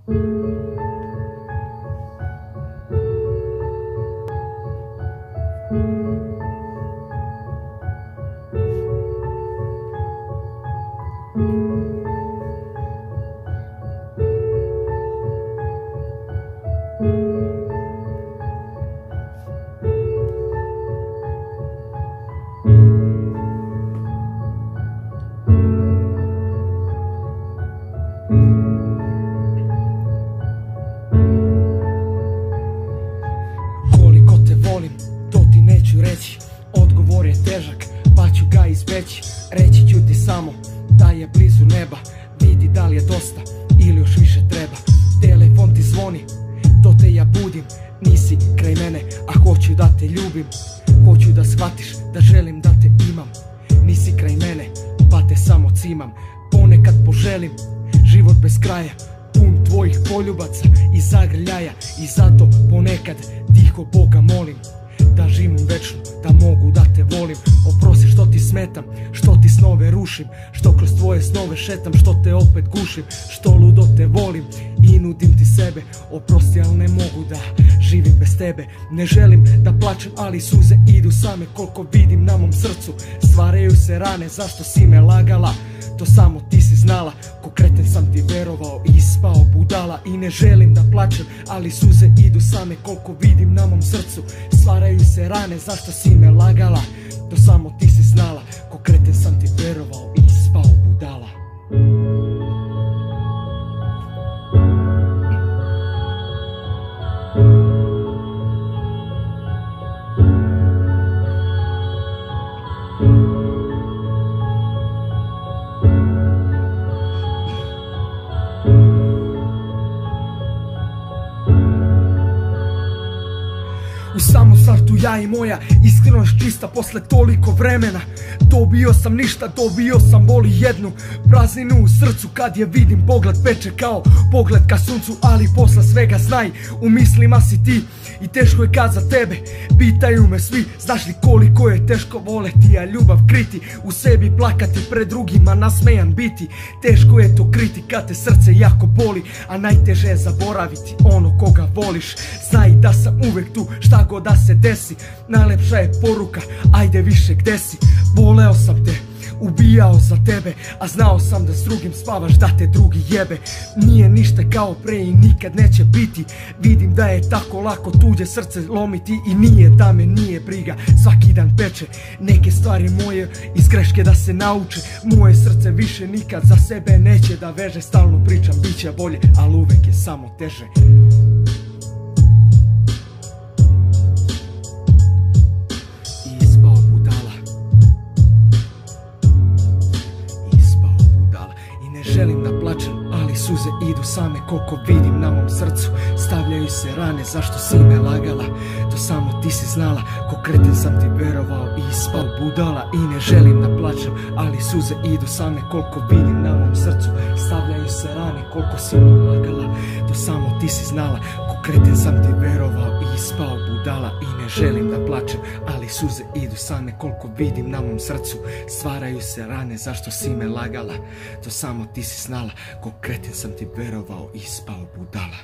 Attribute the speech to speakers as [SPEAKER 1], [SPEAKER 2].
[SPEAKER 1] Koliko te volim, to ti neću reći. Odgovor je težak, pa ću ga izbeći. Reći ću ti samo da je blizu neba. Vidi da li je dosta ili još više treba. Telefon ti zvoni, to te ja budim. Nisi kraj mene, a hoću da te ljubim. Hoću da shvatiš da želim da te imam. Nisi kraj mene, pa te samo cimam. Ponekad poželim život bez kraja, pun tvojih poljubaca i zagrljaja. I zato ponekad tiho Boga molim da živim večno, da mogu da te volim. Oprosti što ti smetam, što ti snove rušim, što kroz tvoje snove šetam, što te opet gušim, što ludo te volim i nudim ti sebe. Oprosti, ali ne mogu da živim bez tebe. Ne želim da plačem, ali suze idu same. Koliko vidim na mom srcu, stvaraju se rane. Zašto si me lagala? To samo ti si znala. Ko kreten sam ti verovao i ispao budala. I ne želim da plačem, ali suze idu same. Koliko vidim na mom srcu, stvaraju se rane. Zašto si me lagala? To samo ti si znala. Ko kreten sam ti verovao i ispao budala. U samom startu ja i moja iskrenost čista posle toliko vremena. Dobio sam ništa, dobio sam boli jednu prazninu u srcu. Kad je vidim pogled peče kao pogled ka suncu. Ali posle svega znaj, u mislima si ti i teško je kad za tebe pitaju me svi. Znaš li koliko je teško voleti, a ljubav kriti, u sebi plakati, pred drugima nasmejan biti. Teško je to kriti kad te srce jako boli, a najteže je zaboraviti ono koga voliš. Znaj da sam uvek tu, šta god da se desi. Najlepša je poruka, ajde više gde si. Voleo sam te, ubijao za tebe, a znao sam da s drugim spavaš, da te drugi jebe. Nije ništa kao pre i nikad neće biti. Vidim da je tako lako tuđe srce lomiti. I nije da me nije briga, svaki dan peče. Neke stvari moje iz greške da se nauče. Moje srce više nikad za sebe neće da veže. Stalno pričam, bit će bolje, ali uvek je samo teže. Želim da plačem, ali suze idu same. Koliko vidim na mom srcu, stavljaju se rane. Zašto si me lagala? To samo ti si znala. Ko kreten sam ti verovao i ispao budala. I ne želim da plačem, ali suze idu same. Koliko vidim na mom srcu, stavljaju se rane. Koliko si me lagala? To samo ti si znala. Ko kreten sam ti verovao i ispao budala. I ne želim da plačem, ali suze idu same. Koliko vidim na mom srcu, stvaraju se rane. Zašto si me lagala? To samo ti si znala. Ko kreten sam ti verovao i ispao budala.